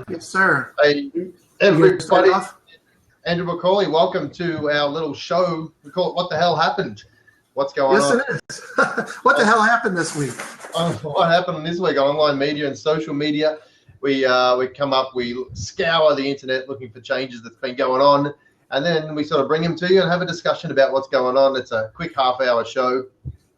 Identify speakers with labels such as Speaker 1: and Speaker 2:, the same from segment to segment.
Speaker 1: Yes, sir.
Speaker 2: Hey, everybody. Andrew McCauley, welcome to our little show. We call it What the Hell Happened? What's going on?
Speaker 1: Yes, it is. What the hell happened this week?
Speaker 2: What happened this week on online media and social media? We scour the internet looking for changes that's been going on, and then we sort of bring them to you and have a discussion about what's going on. It's a quick half-hour show.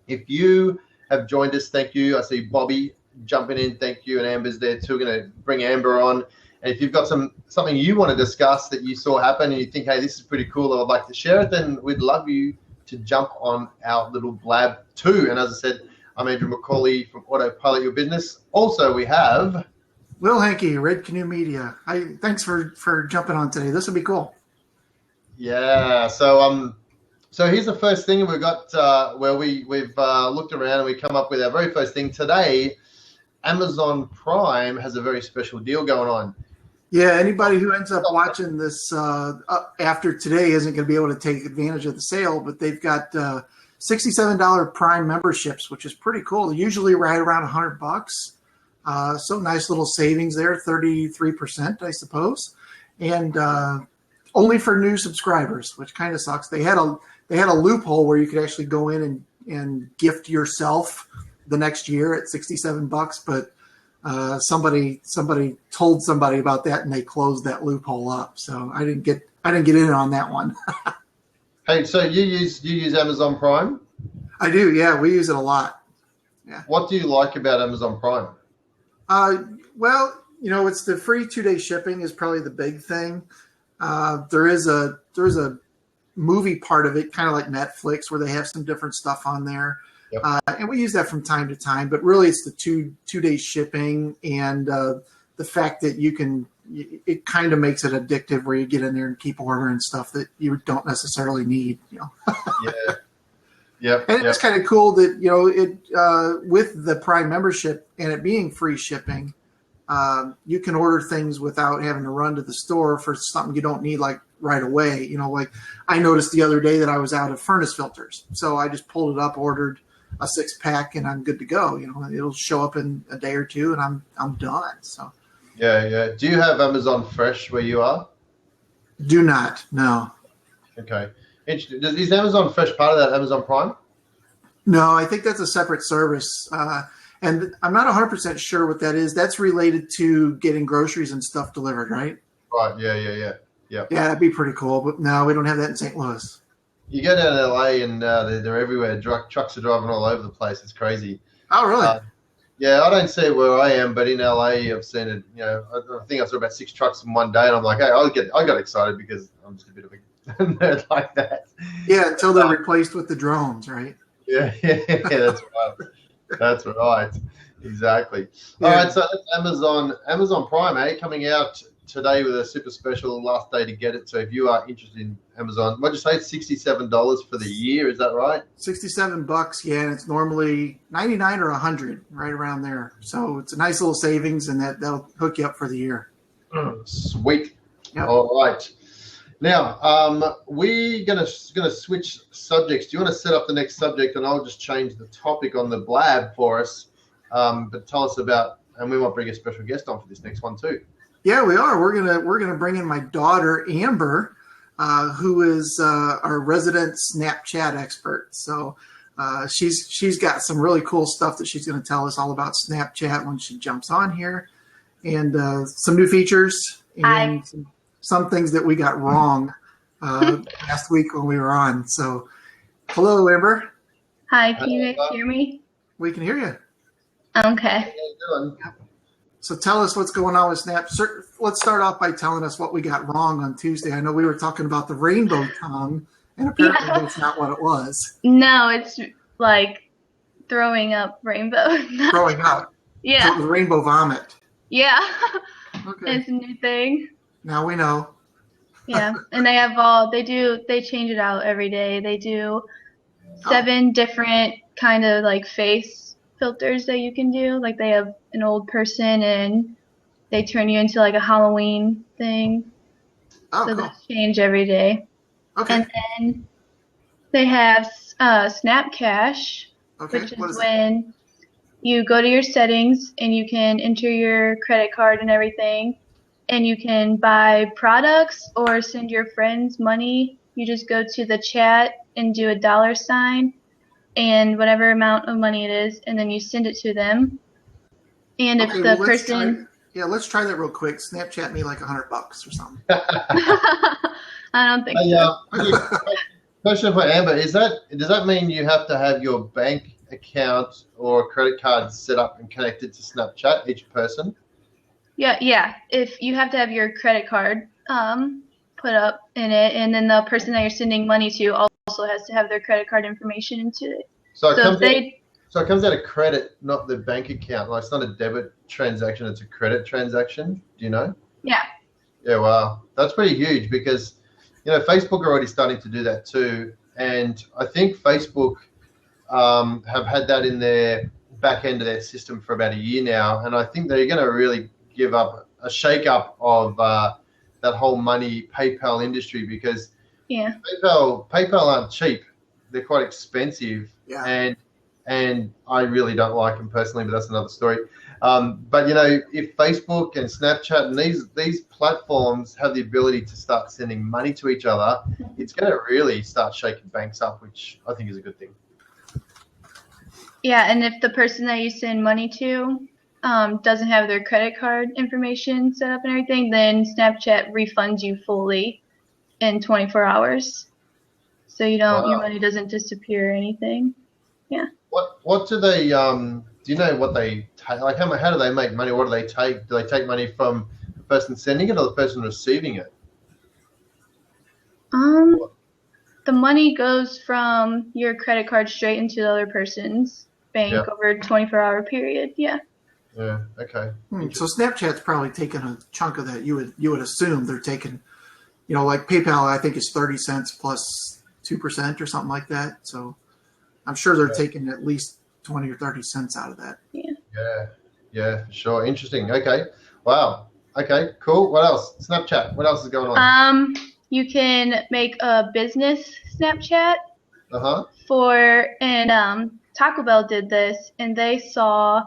Speaker 2: If you have joined us, thank you. I see Bobby jumping in, thank you, and Amber's there too. We're going to bring Amber on. And if you've got something you want to discuss that you saw happen and you think, hey, this is pretty cool, I'd like to share it, then we'd love you to jump on our little blab too. And as I said, I'm Andrew McCauley from Autopilot Your Business. Also, we have
Speaker 1: Will Hanke, Red Canoe Media. Thanks for jumping on today. This will be cool.
Speaker 2: Yeah. So here's the first thing we've got where we've looked around and we come up with our very first thing today. Amazon Prime has a very special deal going on.
Speaker 1: Yeah, anybody who ends up watching this after today isn't going to be able to take advantage of the sale, but they've got $67 Prime memberships, which is pretty cool. They're usually right around $100. So nice little savings there, 33%, I suppose, and only for new subscribers, which kind of sucks. They had a loophole where you could actually go in and gift yourself the next year at $67, but somebody told somebody about that and they closed that loophole up. So I didn't get in on that one.
Speaker 2: Hey, so you use Amazon Prime?
Speaker 1: I do, yeah. We use it a lot. Yeah.
Speaker 2: What do you like about Amazon Prime?
Speaker 1: Well, it's the free 2-day shipping is probably the big thing. There is a movie part of it, kind of like Netflix, where they have some different stuff on there. Yep. And we use that from time to time, but really it's the two-day shipping and the fact that it kind of makes it addictive where you get in there and keep ordering stuff that you don't necessarily need. Yeah.
Speaker 2: Yep.
Speaker 1: And it's kind of cool that, it with the Prime membership and it being free shipping, you can order things without having to run to the store for something you don't need like right away. Like I noticed the other day that I was out of furnace filters. So I just pulled it up, ordered a 6-pack, and I'm good to go. It'll show up in a day or two and I'm done. So
Speaker 2: yeah. Do you have Amazon Fresh where you are?
Speaker 1: Do not, no.
Speaker 2: Okay. Interesting. Is Amazon Fresh part of that Amazon Prime?
Speaker 1: No, I think that's a separate service. And I'm not 100% sure what that is. That's related to getting groceries and stuff delivered, right?
Speaker 2: Right, yeah.
Speaker 1: Yeah, that'd be pretty cool. But no, we don't have that in St. Louis.
Speaker 2: You go down to LA and they're everywhere. Trucks are driving all over the place. It's crazy.
Speaker 1: Oh, really?
Speaker 2: Yeah, I don't see it where I am, but in LA, I've seen it. I think I saw about 6 trucks in one day, and I'm like, hey, I got excited because I'm just a bit of a nerd like that.
Speaker 1: Yeah, until they're replaced with the drones, right?
Speaker 2: Yeah, that's right. That's right. Exactly. Yeah. All right, so that's Amazon Prime, coming out today with a super special last day to get it. So if you are interested in Amazon, what'd you say? It's $67 for the year. Is that right?
Speaker 1: $67, yeah, and it's normally $99 or $100, right around there. So it's a nice little savings, and that'll hook you up for the year.
Speaker 2: Sweet.
Speaker 1: Yep.
Speaker 2: All right. Now, we're gonna switch subjects. Do you want to set up the next subject, and I'll just change the topic on the blab for us? But tell us about, and we might bring a special guest on for this next one too.
Speaker 1: Yeah, we are. We're gonna bring in my daughter Amber, who is our resident Snapchat expert. So she's got some really cool stuff that she's going to tell us all about Snapchat when she jumps on here, and some new features and some things that we got wrong last week when we were on. So, hello, Amber.
Speaker 3: Hi, can you guys hear me?
Speaker 1: We can hear you.
Speaker 3: Okay.
Speaker 2: How you doing?
Speaker 1: So tell us what's going on with Snap. Let's start off by telling us what we got wrong on Tuesday. I know we were talking about the rainbow tongue, and apparently that's not what it was.
Speaker 3: No, it's like throwing up rainbow.
Speaker 1: Throwing up?
Speaker 3: Yeah.
Speaker 1: So it was rainbow vomit.
Speaker 3: Yeah.
Speaker 1: Okay.
Speaker 3: It's a new thing.
Speaker 1: Now we know.
Speaker 3: Yeah, and they change it out every day. They do 7 different kind of like face filters that you can do. Like they have an old person and they turn you into like a Halloween thing.
Speaker 1: Oh,
Speaker 3: so
Speaker 1: cool.
Speaker 3: they change every day. Okay. And then they have Snap Cash, which is when you go to your settings and you can enter your credit card and everything. and you can buy products or send your friends money. You just go to the chat and do a $sign and whatever amount of money it is, and then you send it to them. And if the person,
Speaker 1: let's try that real quick. Snapchat me like $100 or something.
Speaker 3: I don't think so.
Speaker 2: Question for Amber: does that mean you have to have your bank account or credit card set up and connected to Snapchat, each person?
Speaker 3: Yeah. If you have to have your credit card put up in it, and then the person that you're sending money to also has to have their credit card information into it.
Speaker 2: So it comes out of credit, not the bank account. Like, it's not a debit transaction; it's a credit transaction. Do you know?
Speaker 3: Yeah.
Speaker 2: Yeah. Wow, that's pretty huge because Facebook are already starting to do that too, and I think Facebook have had that in their back end of their system for about a year now, and I think they're going to really give up a shake up of that whole money PayPal industry because PayPal aren't cheap; they're quite expensive, and I really don't like them personally, but that's another story. But if Facebook and Snapchat and these platforms have the ability to start sending money to each other, it's going to really start shaking banks up, which I think is a good thing.
Speaker 3: Yeah, and if the person that you send money to doesn't have their credit card information set up and everything, then Snapchat refunds you fully in 24 hours. So your money doesn't disappear or anything. Yeah.
Speaker 2: What do they do you know what they take? Like, how do they make money? What do they take? Do they take money from the person sending it or the person receiving it?
Speaker 3: The money goes from your credit card straight into the other person's bank over a 24-hour period. Yeah.
Speaker 2: Yeah. Okay.
Speaker 1: So Snapchat's probably taking a chunk of that. You would assume they're taking, like PayPal, I think is 30 cents plus 2% or something like that. So I'm sure they're taking at least 20 or 30 cents out of that.
Speaker 2: Yeah, for sure. Interesting. Okay. Wow. Okay, cool. What else? Snapchat. What else is going on?
Speaker 3: You can make a business Snapchat and Taco Bell did this, and they saw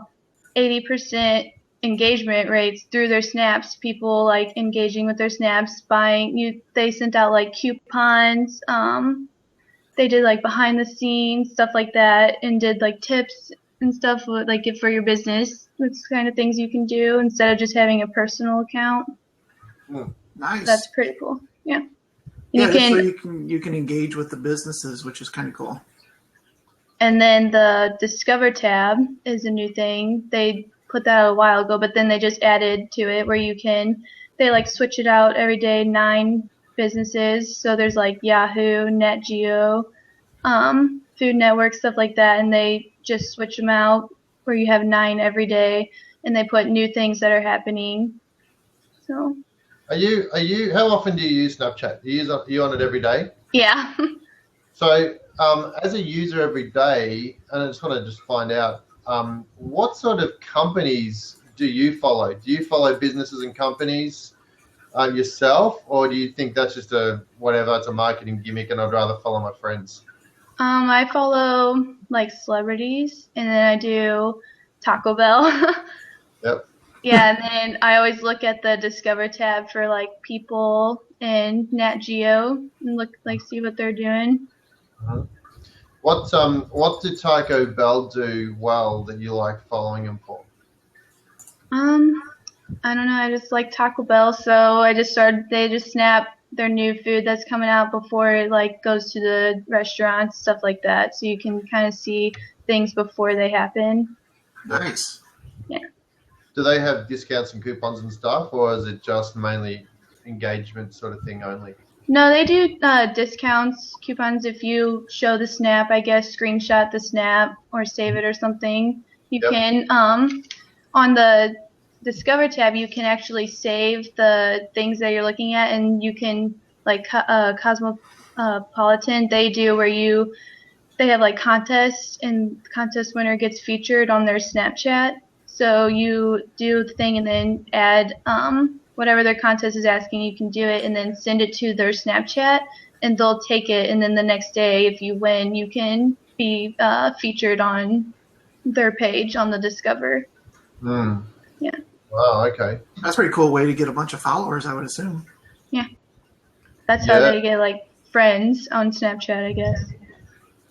Speaker 3: 80% engagement rates through their snaps. People like engaging with their snaps, they sent out like coupons. They did like behind the scenes stuff like that, and did like tips and stuff like for your business. It's kind of things you can do instead of just having a personal account.
Speaker 1: Nice.
Speaker 3: That's pretty cool. Yeah.
Speaker 1: So you can engage with the businesses, which is kind of cool.
Speaker 3: And then the Discover tab is a new thing. They put that out a while ago, but then they just added to it where they like switch it out every day, 9 businesses. So there's like Yahoo, Nat Geo, Food Network, stuff like that, and they just switch them out where you have 9 every day, and they put new things that are happening. So
Speaker 2: how often do you use Snapchat? Are you on it every day?
Speaker 3: Yeah.
Speaker 2: So as a user every day, and I just want to find out, what sort of companies do you follow? Do you follow businesses and companies yourself, or do you think that's just it's a marketing gimmick and I'd rather follow my friends?
Speaker 3: I follow like celebrities, and then I do Taco Bell.
Speaker 2: Yep.
Speaker 3: Yeah, and then I always look at the Discover tab for like people and Nat Geo and see what they're doing.
Speaker 2: What did Taco Bell do well that you like following them for?
Speaker 3: I don't know. I just like Taco Bell, so they just snap their new food that's coming out before it goes to the restaurants, stuff like that. So you can kind of see things before they happen.
Speaker 1: Nice.
Speaker 3: Yeah.
Speaker 2: Do they have discounts and coupons and stuff, or is it just mainly engagement sort of thing only?
Speaker 3: No, they do discounts, coupons. If you show the snap, I guess, screenshot the snap or save it or something. You can. On the Discover tab, you can actually save the things that you're looking at, and you can Cosmopolitan. They do where they have contests, and the contest winner gets featured on their Snapchat. So you do the thing and then add whatever their contest is asking. You can do it and then send it to their Snapchat, and they'll take it. And then the next day, if you win, you can be featured on their page on the Discover.
Speaker 2: Yeah.
Speaker 3: Yeah.
Speaker 2: Wow. Okay.
Speaker 1: That's a pretty cool way to get a bunch of followers, I would assume.
Speaker 3: That's how they get like friends on Snapchat, I guess.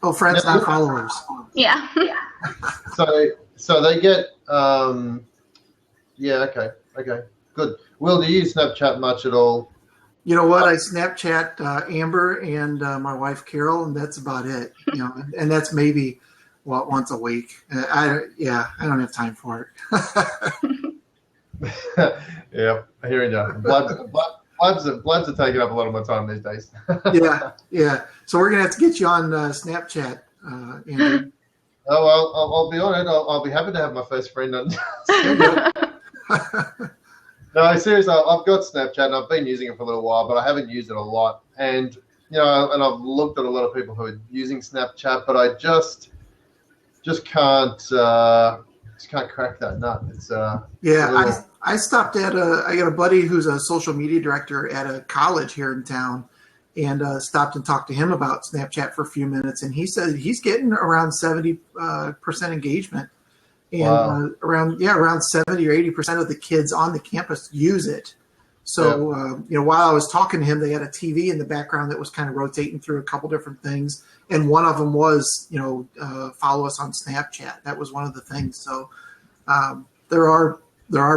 Speaker 1: Oh, friends, not followers.
Speaker 3: Yeah.
Speaker 2: So they get okay, good. Will, do you use Snapchat much at all?
Speaker 1: You know what? I Snapchat Amber and my wife Carol, and that's about it. You know, and that's maybe once a week. I don't have time for it.
Speaker 2: Yeah, I hear you. Bloods are taking up a lot of my time these days.
Speaker 1: Yeah. So we're gonna have to get you on Snapchat, Andrew.
Speaker 2: Oh, well, I'll be on it. I'll be happy to have my first friend on. No, seriously, I've got Snapchat and I've been using it for a little while, but I haven't used it a lot. And and I've looked at a lot of people who are using Snapchat, but I just can't crack that nut. It's I stopped at I got a buddy who's a social media director at a college here in town, and stopped and talked to him about Snapchat for a few minutes, and he said he's getting around 70% engagement, and around 70 or 80% of the kids on the campus use it. So while I was talking to him, they had a TV in the background that was kind of rotating through a couple different things, and one of them was follow us on Snapchat. That was one of the things. So there are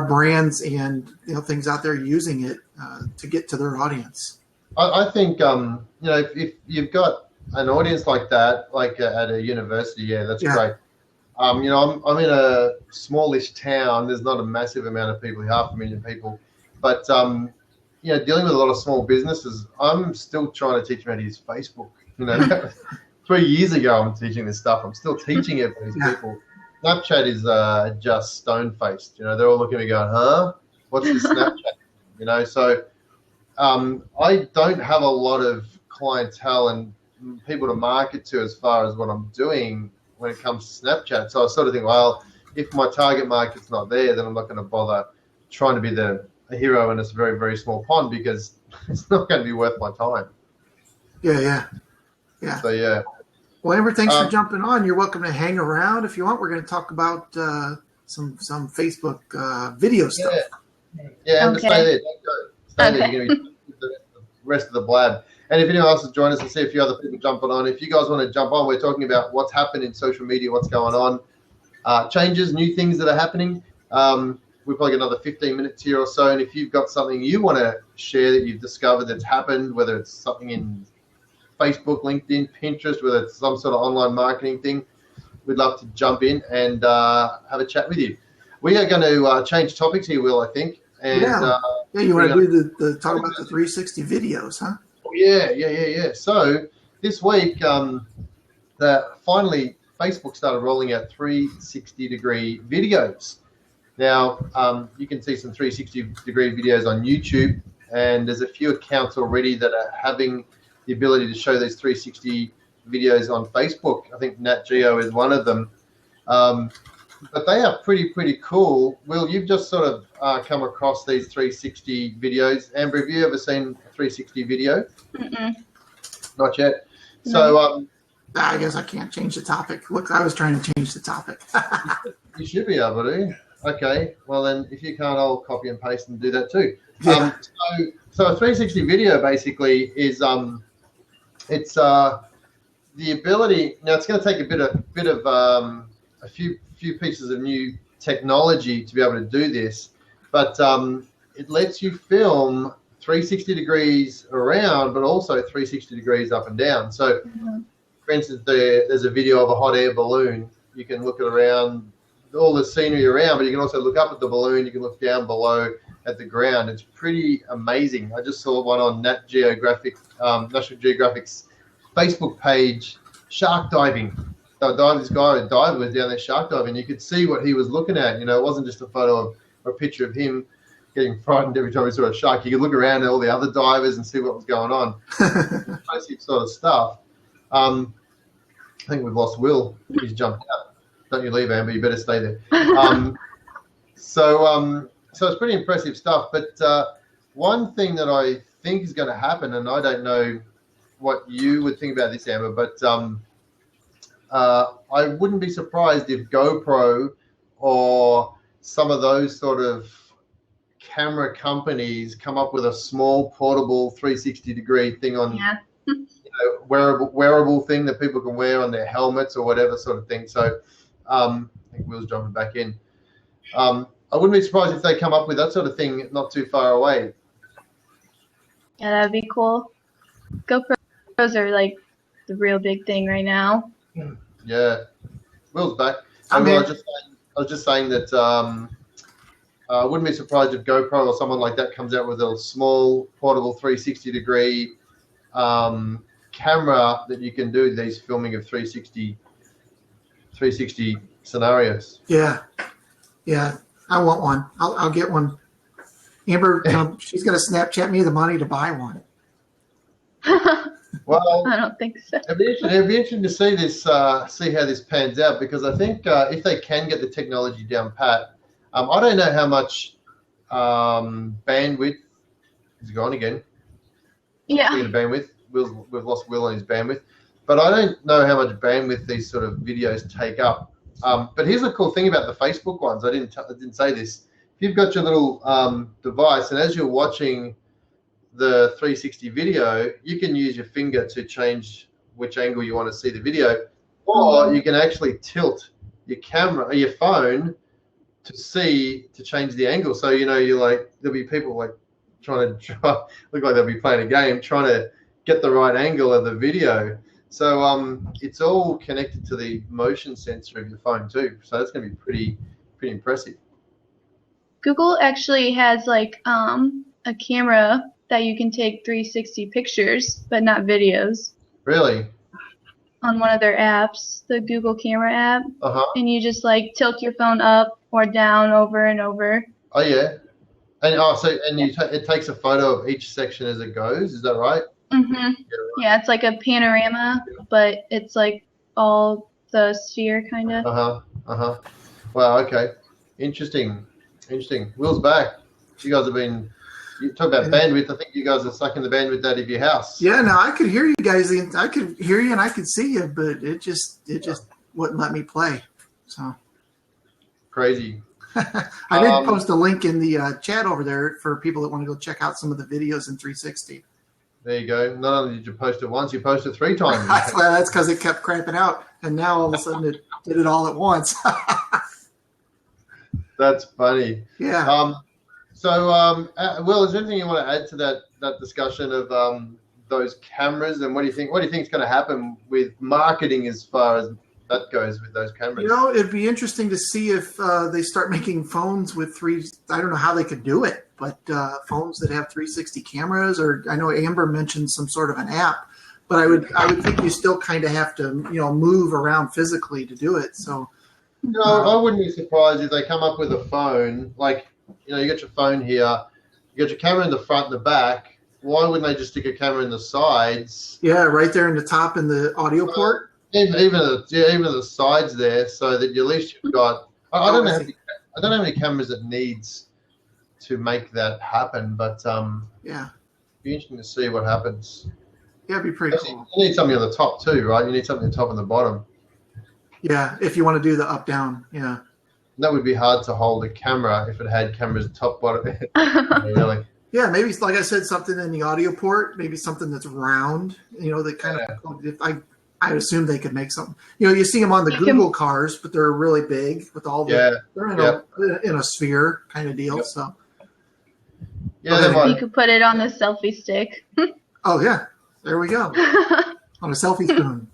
Speaker 2: brands and things out there using it to get to their audience. I think if you've got an audience like that, like at a university, that's great. I'm in a smallish town. There's not a massive amount of people, 500,000 people, but dealing with a lot of small businesses, I'm still trying to teach them how to use Facebook. 3 years ago, I'm teaching this stuff. I'm still teaching it for these people. Snapchat is just stone-faced. They're all looking at me going, huh? What's this Snapchat? So I don't have a lot of clientele and people to market to as far as what I'm doing when it comes to Snapchat. So I sort of think, well, if my target market's not there, then I'm not going to bother trying to be a hero in this very, very small pond because it's not going to be worth my time. Yeah. So, yeah.
Speaker 1: Well, Amber, thanks for jumping on. You're welcome to hang around if you want. We're going to talk about some Facebook video stuff.
Speaker 2: Yeah, and stay there. Don't go. Stay there. You're going to be the rest of the blab. And if anyone else has joined us, I see a few other people jumping on. If you guys want to jump on, we're talking about what's happened in social media, what's going on, changes, new things that are happening. We've probably got another 15 minutes here or so. And if you've got something you want to share that you've discovered that's happened, whether it's something in Facebook, LinkedIn, Pinterest, whether it's some sort of online marketing thing, we'd love to jump in and have a chat with you. We are going to change topics here, Will, I think. And,
Speaker 1: you want to do the talk about the 360 videos, huh?
Speaker 2: Oh, yeah. So this week, finally Facebook started rolling out 360-degree videos. Now, you can see some 360-degree videos on YouTube, and there's a few accounts already that are having the ability to show these 360 videos on Facebook. I think Nat Geo is one of them. But they are pretty cool. Will, you've just sort of come across these 360 videos. Amber, have you ever seen a 360 video?
Speaker 3: Mm-mm.
Speaker 2: Not yet.
Speaker 3: No.
Speaker 2: So
Speaker 1: I guess I can't change the topic. Look, I was trying to change the topic.
Speaker 2: you should be able to. Okay. Well, then if you can't, I'll copy and paste and do that too.
Speaker 1: Yeah.
Speaker 2: So a 360 video basically is it's the ability. Now it's going to take a bit of a few pieces of new technology to be able to do this, but it lets you film 360 degrees around, but also 360 degrees up and down. So, for instance, there's a video of a hot air balloon. You can look at around all the scenery around, but you can also look up at the balloon. You can look down below at the ground. It's pretty amazing. I just saw one on National Geographic's Facebook page, shark diving. This guy, a diver, was down there shark diving. You could see what he was looking at. It wasn't just a photo of or a picture of him getting frightened every time he saw a shark. You could look around at all the other divers and see what was going on. Basic sort of stuff. I think we've lost Will. He's jumped out. Don't you leave, Amber. You better stay there. So it's pretty impressive stuff. But one thing that I think is going to happen, and I don't know what you would think about this, Amber, but I wouldn't be surprised if GoPro or some of those sort of camera companies come up with a small portable 360-degree thing on wearable thing that people can wear on their helmets or whatever sort of thing. So I think Will's jumping back in. I wouldn't be surprised if they come up with that sort of thing not too far away.
Speaker 3: Yeah, that'd be cool. GoPros are like the real big thing right now.
Speaker 2: Yeah. Will's back.
Speaker 1: I'm
Speaker 2: I
Speaker 1: here.
Speaker 2: was just saying that I wouldn't be surprised if GoPro or someone like that comes out with a small portable 360-degree camera that you can do these filming of 360 scenarios.
Speaker 1: Yeah. I want one. I'll get one. Amber, she's going to Snapchat me the money to buy one.
Speaker 2: Well,
Speaker 3: I don't think so.
Speaker 2: It'd be interesting to see this, see how this pans out, because I think if they can get the technology down pat, I don't know how much bandwidth is gone again.
Speaker 3: Yeah.
Speaker 2: Speaking of bandwidth, we've lost Will on his bandwidth, but I don't know how much bandwidth these sort of videos take up. But here's the cool thing about the Facebook ones. I didn't say this. If you've got your little device, and as you're watching the 360 video, you can use your finger to change which angle you want to see the video, or you can actually tilt your camera or your phone to change the angle. So you're like, there'll be people like look like they'll be playing a game, trying to get the right angle of the video. So it's all connected to the motion sensor of your phone too. So that's going to be pretty impressive.
Speaker 3: Google actually has like a camera that you can take 360 pictures, but not videos.
Speaker 2: Really?
Speaker 3: On one of their apps, the Google Camera app.
Speaker 2: And
Speaker 3: you just like tilt your phone up or down over and over.
Speaker 2: Oh yeah. And it takes a photo of each section as it goes. Is that right?
Speaker 3: Mhm. Yeah, it's like a panorama, but it's like all the sphere kind of.
Speaker 2: Wow. Okay. Interesting. Will's back. You guys have been. You talk about bandwidth. I think you guys are sucking the bandwidth out of your house.
Speaker 1: Yeah, no, I could hear you guys. I could hear you and I could see you, but it just wouldn't let me play. So
Speaker 2: crazy.
Speaker 1: I did post a link in the chat over there for people that want to go check out some of the videos in 360.
Speaker 2: There you go. Not only did you post it once, you posted 3 times.
Speaker 1: That's because it kept cramping out, and now all of a sudden it did it all at once. That's
Speaker 2: funny.
Speaker 1: Yeah.
Speaker 2: Will, is there anything you want to add to that discussion of those cameras, and what do you think is going to happen with marketing as far as that goes with those cameras?
Speaker 1: It'd be interesting to see if they start making phones with I don't know how they could do it, but phones that have 360 cameras, or I know Amber mentioned some sort of an app, but I would think you still kind of have to move around physically to do it. So
Speaker 2: I wouldn't be surprised if they come up with a phone like. You got your phone here, you got your camera in the front and the back. Why wouldn't they just stick a camera in the sides?
Speaker 1: Yeah, right there in the top in the audio port.
Speaker 2: Even the sides there, so that at least you've got. I don't know how many cameras it needs to make that happen, but
Speaker 1: yeah,
Speaker 2: be interesting to see what happens.
Speaker 1: Yeah, it'd be pretty cool.
Speaker 2: You need something on the top too, right? You need something on the top and the bottom.
Speaker 1: Yeah, if you want to do the up down, yeah.
Speaker 2: That would be hard to hold a camera if it had cameras top, bottom. Really.
Speaker 1: Yeah, maybe like I said, something in the audio port, maybe something that's round. That kind of. I assume they could make something. You see them on the Google cars, but they're really big with all the. They're in a sphere kind of deal. Yep. So.
Speaker 2: Yeah,
Speaker 3: you could put it on the selfie stick.
Speaker 1: Oh yeah, there we go. On a selfie spoon.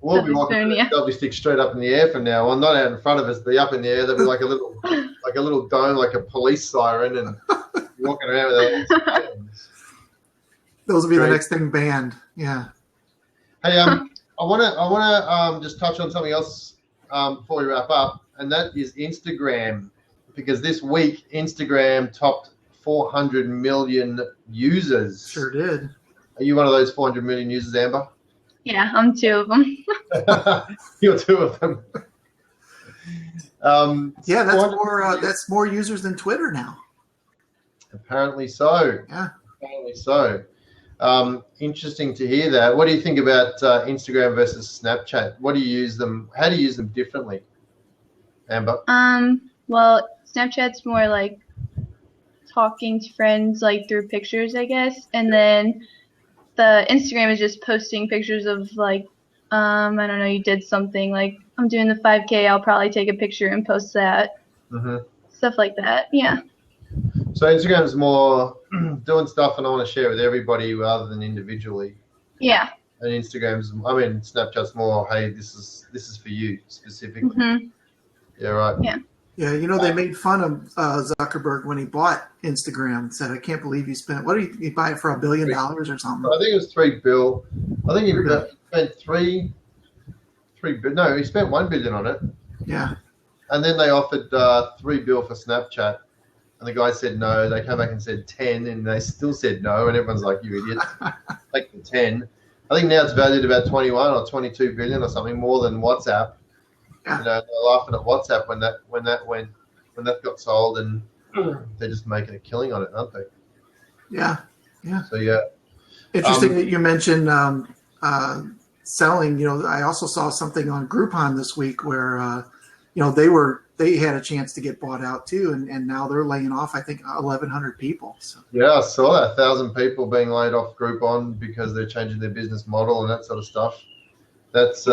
Speaker 2: We'll be walking with a selfie stick straight up in the air from now on, not out in front of us, but up in the air. There'll be like a little dome, like a police siren, and walking around with that.
Speaker 1: Those will be the next thing banned. Yeah.
Speaker 2: Hey, I wanna just touch on something else before we wrap up, and that is Instagram, because this week Instagram topped 400 million users.
Speaker 1: Sure did.
Speaker 2: Are you one of those 400 million users, Amber?
Speaker 3: Yeah, I'm 2 of them.
Speaker 2: You're 2 of them.
Speaker 1: Yeah, that's more users than Twitter now.
Speaker 2: Apparently so.
Speaker 1: Yeah.
Speaker 2: Apparently so. Interesting to hear that. What do you think about Instagram versus Snapchat? What do you use them? How do you use them differently, Amber?
Speaker 3: Well, Snapchat's more like talking to friends like through pictures, I guess. And then the Instagram is just posting pictures of like, I don't know, you did something like I'm doing the 5K. I'll probably take a picture and post that. Stuff like that. Yeah.
Speaker 2: So Instagram's more doing stuff and I want to share with everybody rather than individually.
Speaker 3: Yeah.
Speaker 2: And Snapchat's more, hey, this is for you specifically. Yeah, right.
Speaker 3: Yeah.
Speaker 1: Yeah, they made fun of Zuckerberg when he bought Instagram and said, I can't believe he spent, what did he buy it for, $1 billion or something?
Speaker 2: I think it was $3 billion. I think he spent $3 billion. No, he spent $1 billion on it.
Speaker 1: Yeah. And
Speaker 2: then they offered $3 billion for Snapchat. And the guy said no. They came back and said 10, and they still said no. And everyone's like, you idiot. Take the 10. I think now it's valued about 21 or 22 billion or something more than WhatsApp.
Speaker 1: Yeah.
Speaker 2: They're laughing at WhatsApp when that got sold, and they're just making a killing on it, aren't they?
Speaker 1: Yeah. Yeah.
Speaker 2: So yeah.
Speaker 1: Interesting that you mentioned selling. I also saw something on Groupon this week where they had a chance to get bought out too, and now they're laying off, I think, 1,100 people. So.
Speaker 2: Yeah, I saw that 1,000 people being laid off Groupon because they're changing their business model and that sort of stuff. That's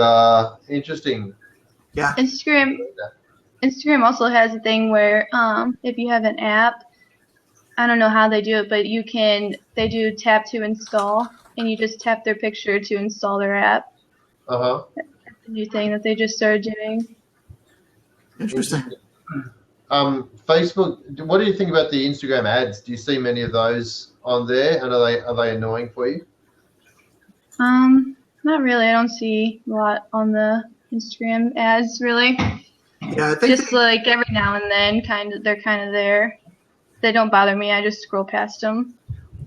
Speaker 2: interesting.
Speaker 1: Yeah.
Speaker 3: Instagram also has a thing where if you have an app, I don't know how they do it, but they do tap to install, and you just tap their picture to install their app. That's a new thing that they just started doing.
Speaker 1: Interesting.
Speaker 2: Facebook. What do you think about the Instagram ads? Do you see many of those on there, and are they annoying for you?
Speaker 3: Not really. I don't see a lot on the Instagram ads, really.
Speaker 1: Yeah, I think
Speaker 3: just like every now and then, they're kind of there. They don't bother me. I just scroll past them.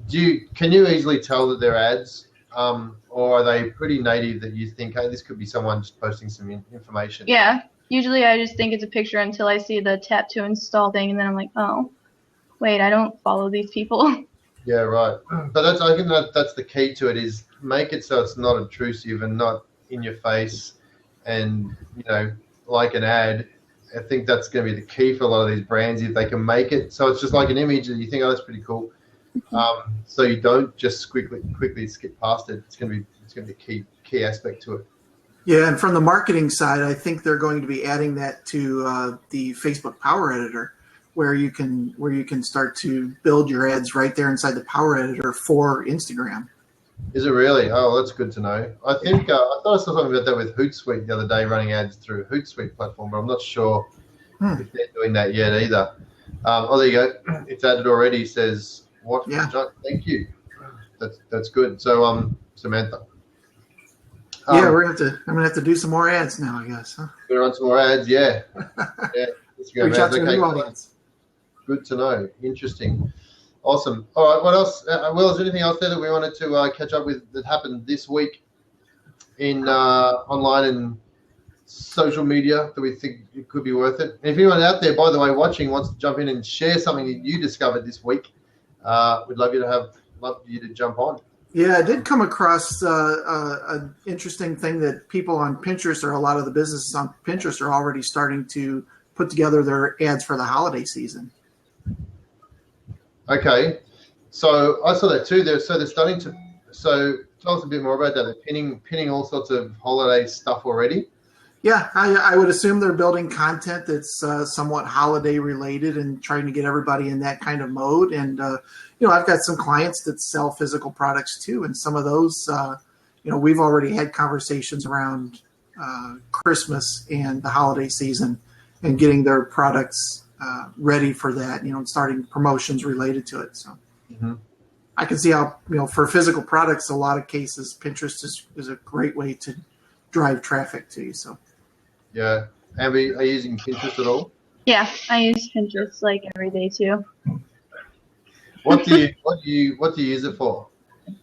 Speaker 2: Can you easily tell that they're ads, or are they pretty native that you think, hey, this could be someone just posting some information?
Speaker 3: Yeah. Usually I just think it's a picture until I see the tap to install thing, and then I'm like, oh, wait, I don't follow these people.
Speaker 2: Yeah, right. But I think that's the key to it, is make it so it's not obtrusive and not in your face and, like an ad. I think that's going to be the key for a lot of these brands, if they can make it so it's just like an image that you think, oh, that's pretty cool. So you don't just quickly skip past it. It's going to be a key aspect to it.
Speaker 1: Yeah, and from the marketing side, I think they're going to be adding that to the Facebook Power Editor, where you can start to build your ads right there inside the Power Editor for Instagram.
Speaker 2: Is it really? Oh, that's good to know. I think I thought I saw something about that with Hootsuite the other day, running ads through Hootsuite platform, but I'm not sure if they're doing that yet either. There you go. It's added already. Says what?
Speaker 1: Yeah.
Speaker 2: Thank you. That's good. So Samantha.
Speaker 1: Yeah, I'm gonna have to do some more ads now, I guess. Huh?
Speaker 2: Gonna run some more ads. Yeah. Yeah.
Speaker 1: Reach out to a new audience.
Speaker 2: Good to know. Interesting. Awesome. All right. What else? Will, is there anything else there that we wanted to catch up with that happened this week in online and social media that we think it could be worth it? And if anyone out there, by the way, watching wants to jump in and share something that you discovered this week, we'd love you to jump on.
Speaker 1: Yeah, I did come across an interesting thing that people on Pinterest, or a lot of the businesses on Pinterest, are already starting to put together their ads for the holiday season.
Speaker 2: Okay, so I saw that too. They're starting to. So tell us a bit more about that. They're pinning all sorts of holiday stuff already.
Speaker 1: Yeah, I would assume they're building content that's somewhat holiday related and trying to get everybody in that kind of mode. And I've got some clients that sell physical products too, and some of those, we've already had conversations around Christmas and the holiday season and getting their products ready for that, and starting promotions related to it. So I can see how, for physical products, a lot of cases, Pinterest is a great way to drive traffic to you. So.
Speaker 2: Yeah. Amber, are you using Pinterest at all?
Speaker 3: Yeah, I use Pinterest like every day too.
Speaker 2: What do you use it for?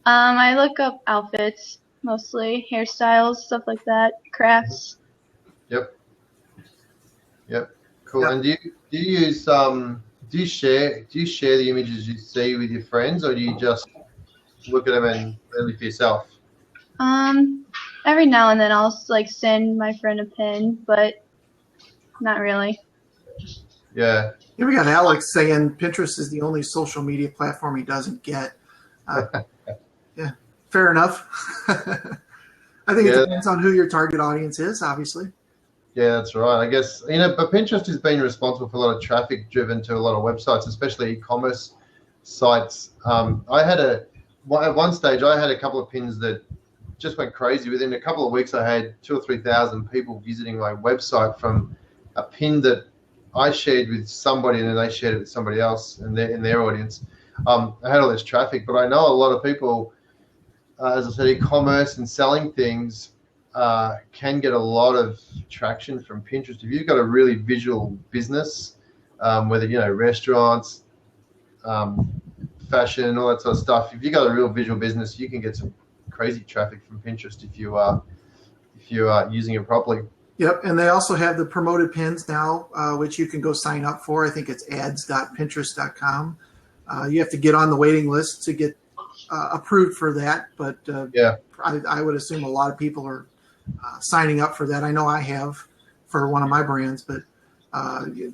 Speaker 3: I look up outfits, mostly hairstyles, stuff like that, crafts.
Speaker 2: Yep. Cool.
Speaker 1: Yep.
Speaker 2: And do you use do you share the images you see with your friends, or do you just look at them and only for yourself?
Speaker 3: Every now and then I'll send my friend a pin, but not really.
Speaker 2: Yeah.
Speaker 1: Here we got Alex saying Pinterest is the only social media platform he doesn't get. Yeah, fair enough. I think it depends on who your target audience is, obviously.
Speaker 2: Yeah, that's right. I guess, but Pinterest has been responsible for a lot of traffic driven to a lot of websites, especially e-commerce sites. At one stage, I had a couple of pins that just went crazy. Within a couple of weeks, I had 2,000 or 3,000 people visiting my website from a pin that I shared with somebody, and then they shared it with somebody else in their audience. I had all this traffic, but I know a lot of people, as I said, e-commerce and selling things can get a lot of traction from Pinterest. If you've got a really visual business, whether restaurants, fashion, all that sort of stuff, if you've got a real visual business, you can get some crazy traffic from Pinterest if you are using it properly.
Speaker 1: Yep, and they also have the promoted pins now, which you can go sign up for. I think it's ads.pinterest.com. You have to get on the waiting list to get approved for that, but I would assume a lot of people are signing up for that. I know I have for one of my brands, but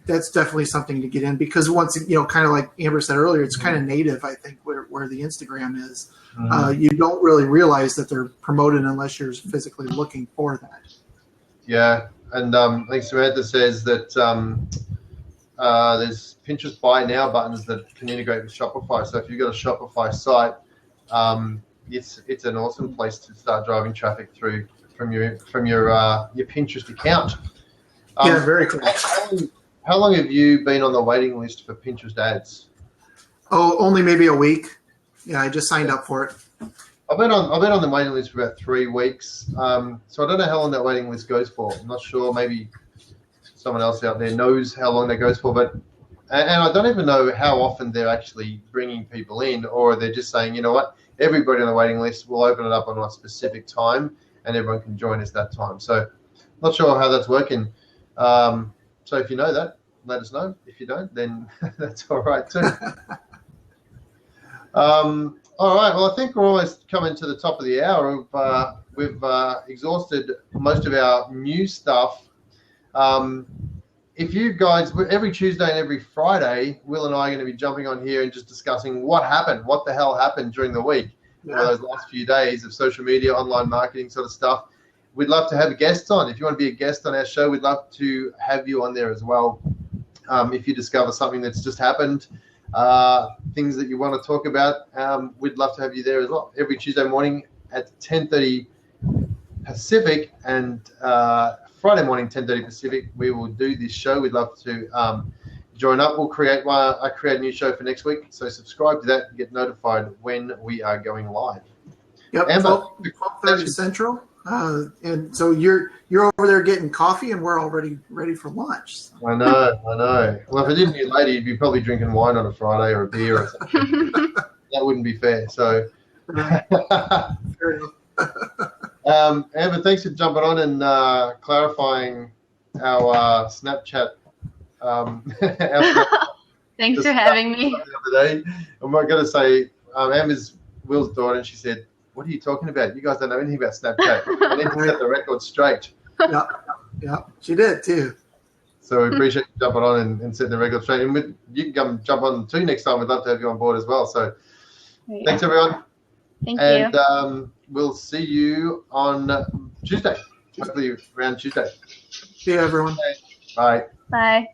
Speaker 1: that's definitely something to get in, because once, kind of like Amber said earlier, it's kind of native, I think, where the Instagram is. You don't really realize that they're promoted unless you're physically looking for that.
Speaker 2: Yeah, and I think Samantha says that there's Pinterest Buy Now buttons that can integrate with Shopify. So if you've got a Shopify site, it's an awesome place to start driving traffic through from your Pinterest account.
Speaker 1: Yeah, very cool.
Speaker 2: How long have you been on the waiting list for Pinterest ads?
Speaker 1: Oh, only maybe a week. Yeah, I just signed up for it.
Speaker 2: I've been on the waiting list for about 3 weeks. So I don't know how long that waiting list goes for. I'm not sure. Maybe someone else out there knows how long that goes for. But and I don't even know how often they're actually bringing people in, or they're just saying, you know what, everybody on the waiting list, will open it up on a specific time, and everyone can join us that time. So not sure how that's working. So if you know that, let us know. If you don't, then that's all right too. All right. Well, I think we're almost coming to the top of the hour. We've exhausted most of our new stuff. If you guys, every Tuesday and every Friday, Will and I are going to be jumping on here and just discussing what the hell happened during the week, those last few days of social media, online marketing sort of stuff. We'd love to have guests on. If you want to be a guest on our show, we'd love to have you on there as well. If you discover something that's just happened, things that you want to talk about, we'd love to have you there as well. Every Tuesday morning at 10:30 Pacific and Friday morning 10:30 Pacific, we will do this show. We'd love to join up. I create a new show for next week, so subscribe to that and get notified when we are going live.
Speaker 1: Yep,
Speaker 2: Amber,
Speaker 1: 12:30 Central. And so you're over there getting coffee, and we're already ready for lunch. So.
Speaker 2: I know. Well, if I didn't be late, you'd be probably drinking wine on a Friday or a beer or something. That wouldn't be fair. So, Amber, thanks for jumping on and clarifying our Snapchat.
Speaker 3: Thanks for having me.
Speaker 2: The other day. I'm going to say, Amber's Will's daughter, and she said, "What are you talking about? You guys don't know anything about Snapchat. I need to set the record straight."
Speaker 1: Yeah, she did too.
Speaker 2: So we appreciate you jumping on and setting the record straight. And you can come jump on too next time. We'd love to have you on board as well. So thanks, everyone.
Speaker 3: Thank you.
Speaker 2: And we'll see you on Tuesday. Hopefully around Tuesday.
Speaker 1: See you, everyone.
Speaker 2: Bye.
Speaker 3: Bye.